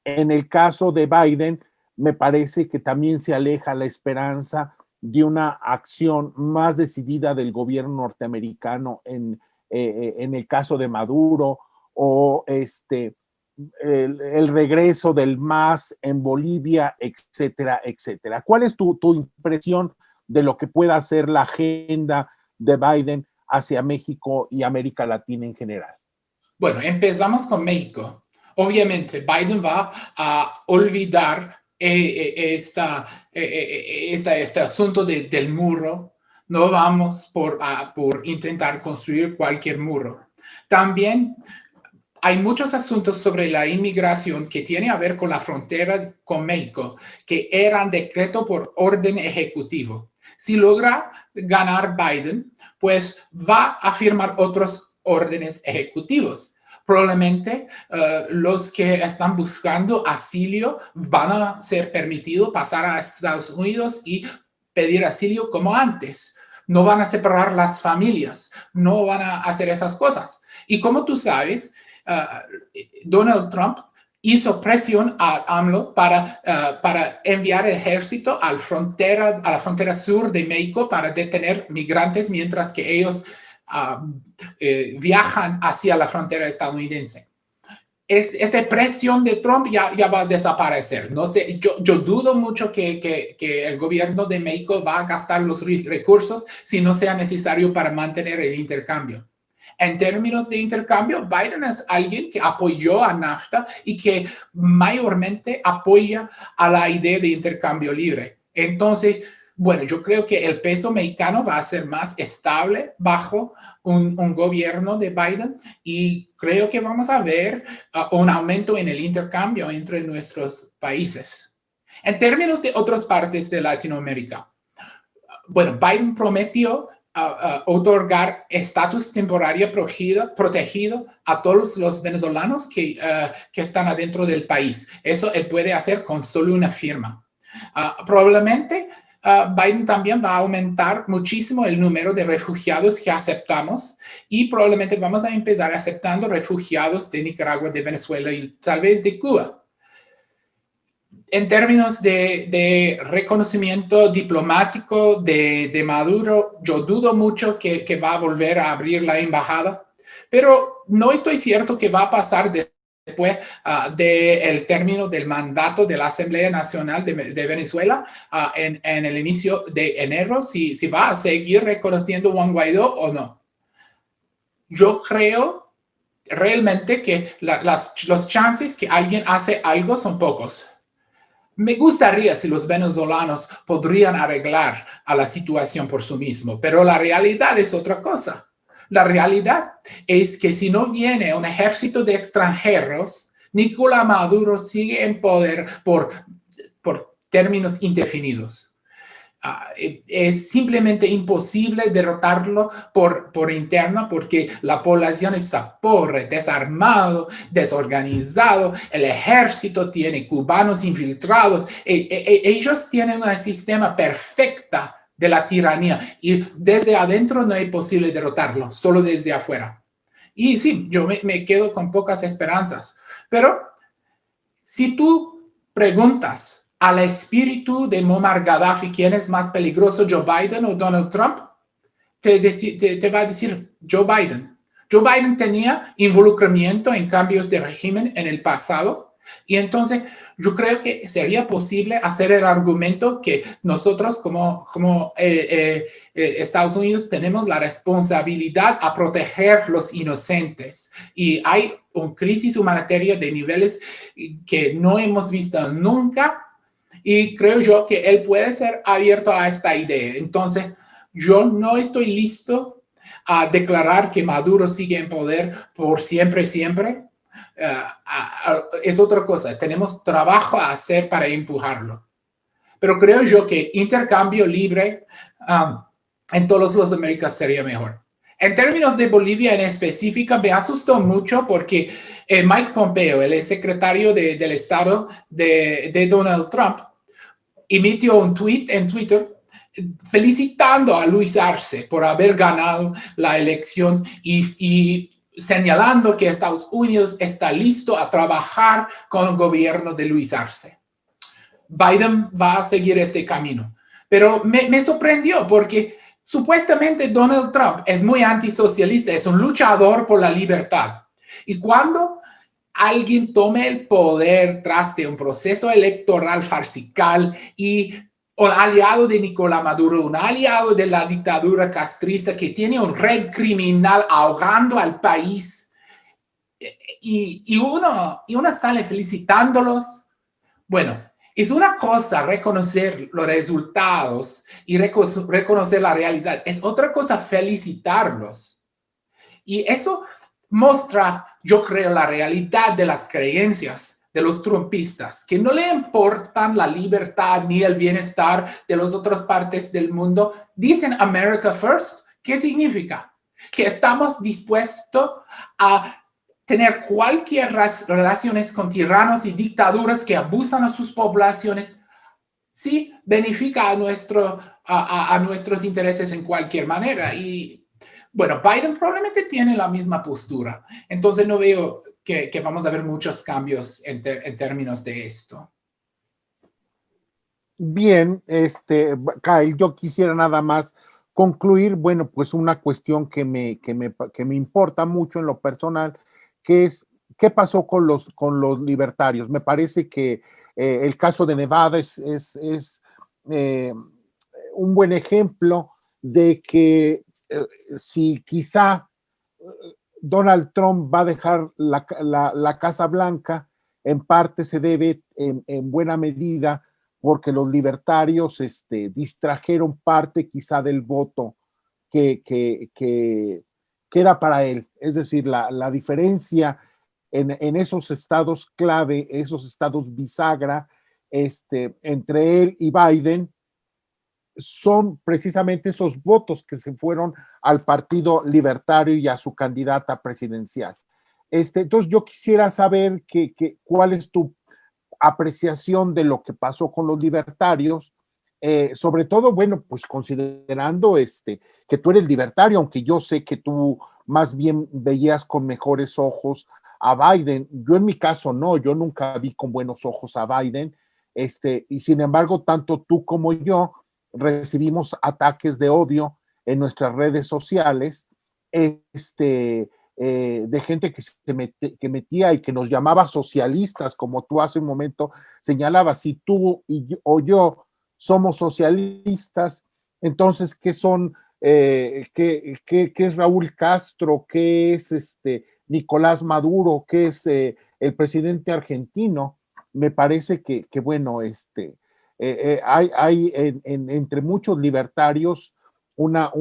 En el caso de Biden, me parece que también se aleja la esperanza de una acción más decidida del gobierno norteamericano en el caso de Maduro, o el regreso del MAS en Bolivia, etcétera, etcétera. ¿Cuál es tu impresión de lo que pueda hacer la agenda de Biden hacia México y América Latina en general? Bueno, empezamos con México. Obviamente, Biden va a olvidar este asunto del muro. No vamos por intentar construir cualquier muro. También hay muchos asuntos sobre la inmigración que tienen a ver con la frontera con México, que eran decreto por orden ejecutivo. Si logra ganar Biden, pues va a firmar otros órdenes ejecutivos. Probablemente los que están buscando asilo van a ser permitidos pasar a Estados Unidos y pedir asilo como antes. No van a separar las familias, no van a hacer esas cosas. Y como tú sabes, Donald Trump hizo presión a AMLO para enviar el ejército a la frontera sur de México para detener migrantes mientras que ellos viajan hacia la frontera estadounidense. Esta presión de Trump ya va a desaparecer. No sé, yo dudo mucho que el gobierno de México va a gastar los recursos si no sea necesario para mantener el intercambio. En términos de intercambio, Biden es alguien que apoyó a NAFTA y que mayormente apoya a la idea de intercambio libre. Entonces, bueno, yo creo que el peso mexicano va a ser más estable bajo un gobierno de Biden y creo que vamos a ver un aumento en el intercambio entre nuestros países. En términos de otras partes de Latinoamérica, bueno, Biden prometió otorgar estatus temporario protegido a todos los venezolanos que están adentro del país. Eso él puede hacer con solo una firma. Probablemente Biden también va a aumentar muchísimo el número de refugiados que aceptamos y probablemente vamos a empezar aceptando refugiados de Nicaragua, de Venezuela y tal vez de Cuba. En términos de reconocimiento diplomático de Maduro, yo dudo mucho que va a volver a abrir la embajada, pero no estoy cierto que va a pasar después del término del mandato de la Asamblea Nacional de Venezuela en el inicio de enero, si va a seguir reconociendo a Juan Guaidó o no. Yo creo realmente que los chances que alguien hace algo son pocos. Me gustaría si los venezolanos podrían arreglar a la situación por sí mismos, pero la realidad es otra cosa. La realidad es que si no viene un ejército de extranjeros, Nicolás Maduro sigue en poder por términos indefinidos. Es simplemente imposible derrotarlo por interno porque la población está pobre, desarmado, desorganizado, el ejército tiene cubanos infiltrados, ellos tienen un sistema perfecto de la tiranía y desde adentro no es posible derrotarlo, solo desde afuera. Y sí, yo me quedo con pocas esperanzas, pero si tú preguntas al espíritu de Muammar Gaddafi, ¿quién es más peligroso, Joe Biden o Donald Trump? Te va a decir Joe Biden. Joe Biden tenía involucramiento en cambios de régimen en el pasado y entonces yo creo que sería posible hacer el argumento que nosotros como Estados Unidos tenemos la responsabilidad a proteger los inocentes y hay una crisis humanitaria de niveles que no hemos visto nunca. Y creo yo que él puede ser abierto a esta idea. Entonces, yo no estoy listo a declarar que Maduro sigue en poder por siempre, siempre. Es otra cosa. Tenemos trabajo a hacer para empujarlo. Pero creo yo que intercambio libre en todas las Américas sería mejor. En términos de Bolivia en específica, me asustó mucho porque Mike Pompeo, el secretario del Estado de Donald Trump, emitió un tweet en Twitter felicitando a Luis Arce por haber ganado la elección y señalando que Estados Unidos está listo a trabajar con el gobierno de Luis Arce. Biden va a seguir este camino. Pero me sorprendió porque supuestamente Donald Trump es muy antisocialista, es un luchador por la libertad. Y cuando alguien tome el poder tras de un proceso electoral farcical y un aliado de Nicolás Maduro, un aliado de la dictadura castrista que tiene un red criminal ahogando al país y uno sale felicitándolos. Bueno, es una cosa reconocer los resultados y reconocer la realidad. Es otra cosa felicitarlos. Y eso muestra, yo creo, la realidad de las creencias de los trumpistas, que no le importan la libertad ni el bienestar de las otras partes del mundo. Dicen America First. ¿Qué significa? Que estamos dispuestos a tener cualquier relaciones con tiranos y dictaduras que abusan a sus poblaciones si beneficia a nuestros intereses en cualquier manera. Y bueno, Biden probablemente tiene la misma postura. Entonces no veo que vamos a ver muchos cambios en términos de esto. Bien, Kyle, yo quisiera nada más concluir, bueno, pues una cuestión que me importa mucho en lo personal, que es qué pasó con los libertarios. Me parece que el caso de Nevada es un buen ejemplo de que si quizá Donald Trump va a dejar la Casa Blanca, en parte se debe en buena medida porque los libertarios distrajeron parte quizá del voto que era para él. Es decir, la diferencia en esos estados clave, esos estados bisagra, entre él y Biden, son precisamente esos votos que se fueron al Partido Libertario y a su candidata presidencial. Entonces yo quisiera saber cuál es tu apreciación de lo que pasó con los libertarios, sobre todo, bueno, pues considerando que tú eres libertario, aunque yo sé que tú más bien veías con mejores ojos a Biden. Yo en mi caso no, yo nunca vi con buenos ojos a Biden, y sin embargo, tanto tú como yo recibimos ataques de odio en nuestras redes sociales, de gente que metía y que nos llamaba socialistas, como tú hace un momento señalabas, si tú o yo somos socialistas, entonces, ¿qué son? ¿Qué es Raúl Castro? ¿Qué es Nicolás Maduro? ¿Qué es el presidente argentino? Me parece que bueno, hay entre muchos libertarios una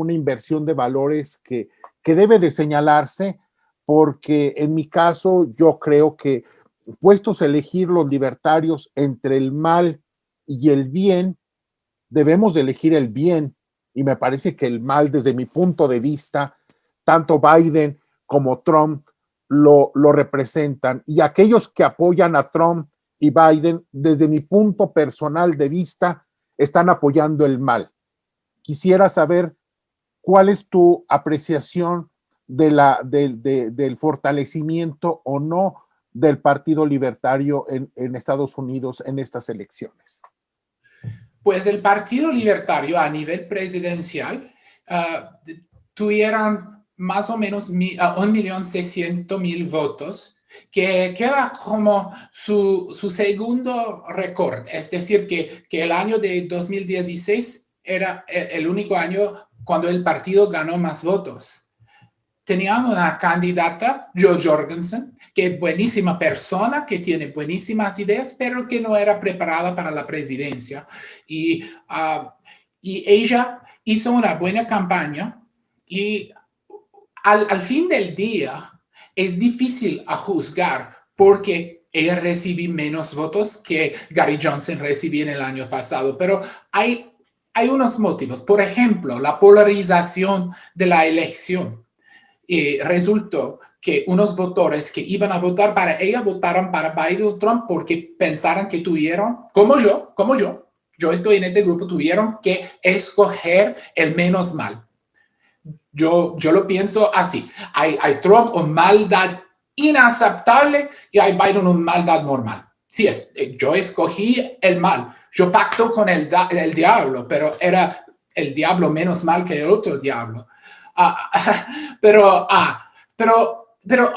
inversión de valores que debe de señalarse, porque en mi caso yo creo que puestos a elegir los libertarios entre el mal y el bien, debemos de elegir el bien, y me parece que el mal, desde mi punto de vista, tanto Biden como Trump lo representan, y aquellos que apoyan a Trump y Biden, desde mi punto personal de vista, están apoyando el mal. Quisiera saber cuál es tu apreciación del fortalecimiento o no del Partido Libertario en Estados Unidos en estas elecciones. Pues el Partido Libertario a nivel presidencial tuvieron más o menos 1.600.000 votos, que queda como su segundo récord. Es decir, que el año de 2016 era el único año cuando el partido ganó más votos. Teníamos una candidata, Jo Jorgensen, que es buenísima persona, que tiene buenísimas ideas, pero que no era preparada para la presidencia. Y ella hizo una buena campaña y al fin del día es difícil a juzgar porque ella recibió menos votos que Gary Johnson recibió en el año pasado, pero hay unos motivos. Por ejemplo, la polarización de la elección. Y resultó que unos votores que iban a votar para ella votaron para Biden o Trump porque pensaron que tuvieron, como yo estoy en este grupo, tuvieron que escoger el menos mal. Yo lo pienso así. Hay Trump una maldad inaceptable y hay Biden una maldad normal. Sí, yo escogí el mal. Yo pacto con el diablo, pero era el diablo menos mal que el otro diablo. Pero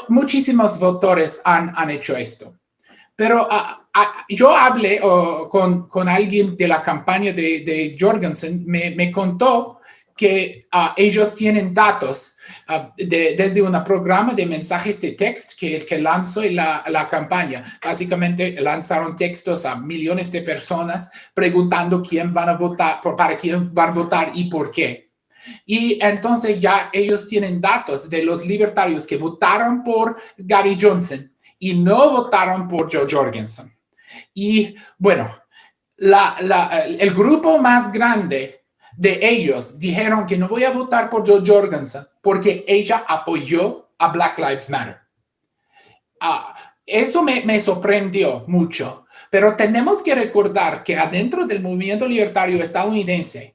muchísimos votores han hecho esto. Pero yo hablé con alguien de la campaña de Jorgensen, me contó que ellos tienen datos desde un programa de mensajes de texto que lanzó la campaña. Básicamente lanzaron textos a millones de personas preguntando quién van a votar, para quién van a votar y por qué. Y entonces ya ellos tienen datos de los libertarios que votaron por Gary Johnson y no votaron por Jo Jorgensen. Y bueno, el grupo más grande de ellos dijeron que no voy a votar por Jo Jorgensen porque ella apoyó a Black Lives Matter. Eso me sorprendió mucho, pero tenemos que recordar que adentro del movimiento libertario estadounidense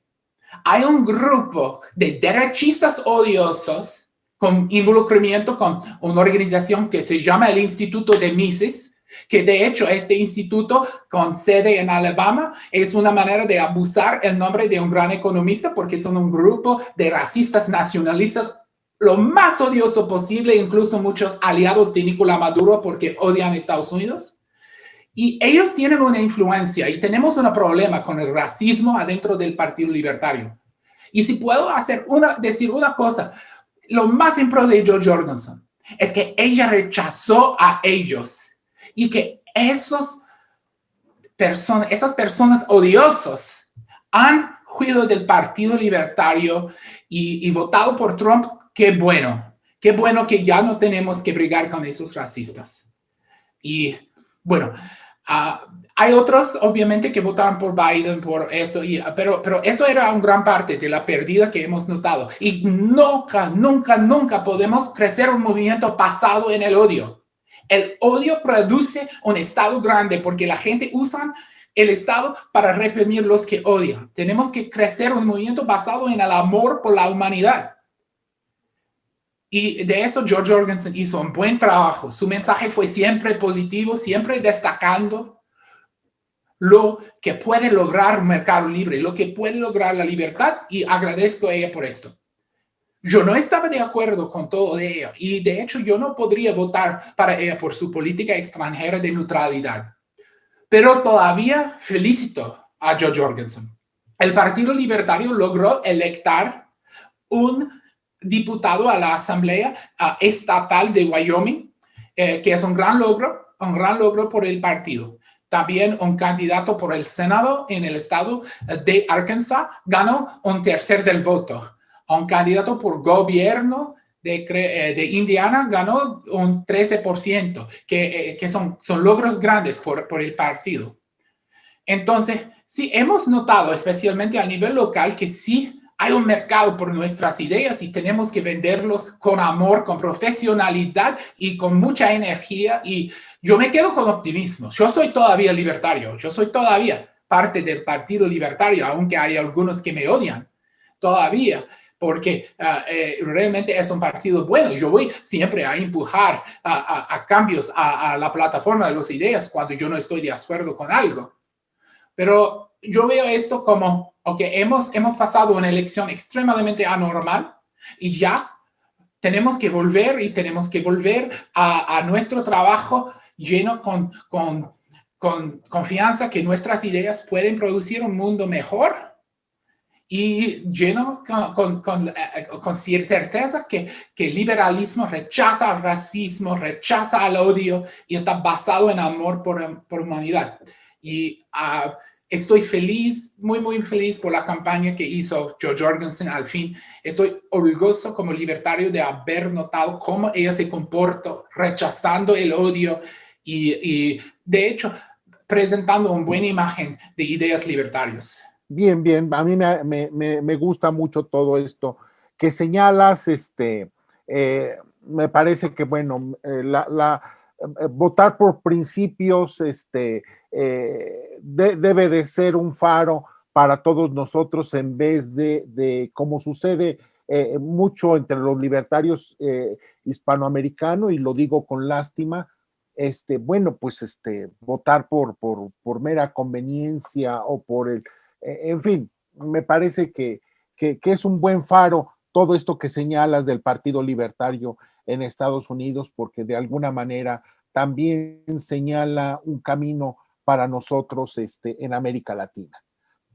hay un grupo de derechistas odiosos con involucramiento con una organización que se llama el Instituto de Mises, que de hecho este instituto con sede en Alabama es una manera de abusar el nombre de un gran economista porque son un grupo de racistas nacionalistas lo más odioso posible, incluso muchos aliados de Nicolás Maduro porque odian a Estados Unidos. Y ellos tienen una influencia y tenemos un problema con el racismo adentro del Partido Libertario. Y si puedo decir una cosa, lo más importante de Jo Jorgensen es que ella rechazó a ellos y que esas personas odiosas han huido del Partido Libertario y votado por Trump. Qué bueno que ya no tenemos que brigar con esos racistas. Y bueno, hay otros, obviamente, que votaron por Biden por esto, pero eso era una gran parte de la pérdida que hemos notado. Y nunca podemos crecer un movimiento basado en el odio. El odio produce un Estado grande porque la gente usa el Estado para reprimir los que odian. Tenemos que crecer un movimiento basado en el amor por la humanidad. Y de eso Jo Jorgensen hizo un buen trabajo. Su mensaje fue siempre positivo, siempre destacando lo que puede lograr Mercado Libre, lo que puede lograr la libertad, y agradezco a ella por esto. Yo no estaba de acuerdo con todo de ella y de hecho yo no podría votar para ella por su política extranjera de neutralidad. Pero todavía felicito a Jo Jorgensen. El Partido Libertario logró electar un diputado a la Asamblea Estatal de Wyoming, que es un gran logro por el partido. También un candidato por el Senado en el estado de Arkansas ganó un tercer del voto. Un candidato por gobierno de Indiana ganó un 13%, que son logros grandes por el partido. Entonces, sí, hemos notado, especialmente a nivel local, que sí hay un mercado por nuestras ideas y tenemos que venderlos con amor, con profesionalidad y con mucha energía. Y yo me quedo con optimismo. Yo soy todavía libertario. Yo soy todavía parte del Partido Libertario, aunque hay algunos que me odian. Todavía. Porque realmente es un partido bueno. Yo voy siempre a empujar a cambios a la plataforma de las ideas cuando yo no estoy de acuerdo con algo. Pero yo veo esto como, ok, hemos pasado una elección extremadamente anormal y ya tenemos que volver a nuestro trabajo lleno con confianza que nuestras ideas pueden producir un mundo mejor y lleno con certeza que el liberalismo rechaza al racismo, rechaza al odio y está basado en amor por humanidad. Y estoy feliz, muy, muy feliz por la campaña que hizo Jo Jorgensen al fin. Estoy orgulloso como libertario de haber notado cómo ella se comportó rechazando el odio y de hecho, presentando una buena imagen de ideas libertarias. Bien, bien, a mí me gusta mucho todo esto que señalas, me parece que, bueno, votar por principios, debe de ser un faro para todos nosotros en vez de como sucede mucho entre los libertarios hispanoamericanos, y lo digo con lástima, bueno, pues votar por mera conveniencia o por el en fin, me parece que es un buen faro todo esto que señalas del Partido Libertario en Estados Unidos, porque de alguna manera también señala un camino para nosotros en América Latina.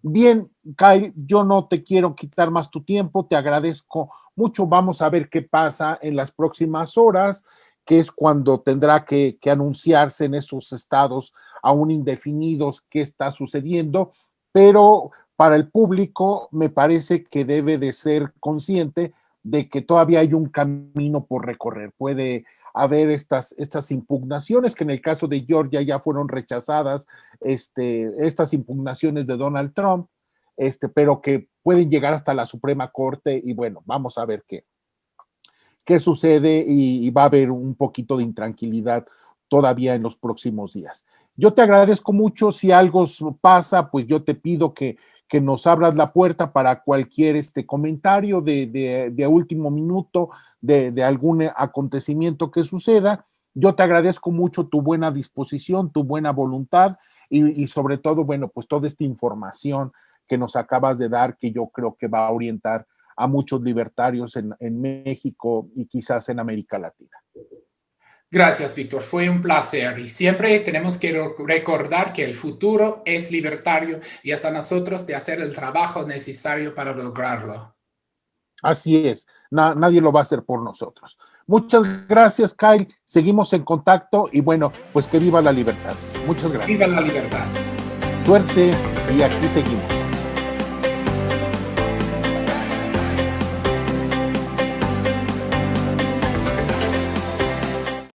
Bien, Kyle, yo no te quiero quitar más tu tiempo, te agradezco mucho. Vamos a ver qué pasa en las próximas horas, que es cuando tendrá que anunciarse en esos estados aún indefinidos qué está sucediendo, pero para el público me parece que debe de ser consciente de que todavía hay un camino por recorrer. Puede haber estas impugnaciones que en el caso de Georgia ya fueron rechazadas, estas impugnaciones de Donald Trump, pero que pueden llegar hasta la Suprema Corte y bueno, vamos a ver qué sucede y va a haber un poquito de intranquilidad todavía en los próximos días. Yo te agradezco mucho. Si algo pasa, pues yo te pido que nos abras la puerta para cualquier comentario de último minuto, de algún acontecimiento que suceda. Yo te agradezco mucho tu buena disposición, tu buena voluntad y sobre todo, bueno, pues toda esta información que nos acabas de dar, que yo creo que va a orientar a muchos libertarios en México y quizás en América Latina. Gracias, Víctor. Fue un placer. Y siempre tenemos que recordar que el futuro es libertario y hasta nosotros de hacer el trabajo necesario para lograrlo. Así es. Nadie lo va a hacer por nosotros. Muchas gracias, Kyle. Seguimos en contacto y bueno, pues que viva la libertad. Muchas gracias. Viva la libertad. Suerte y aquí seguimos.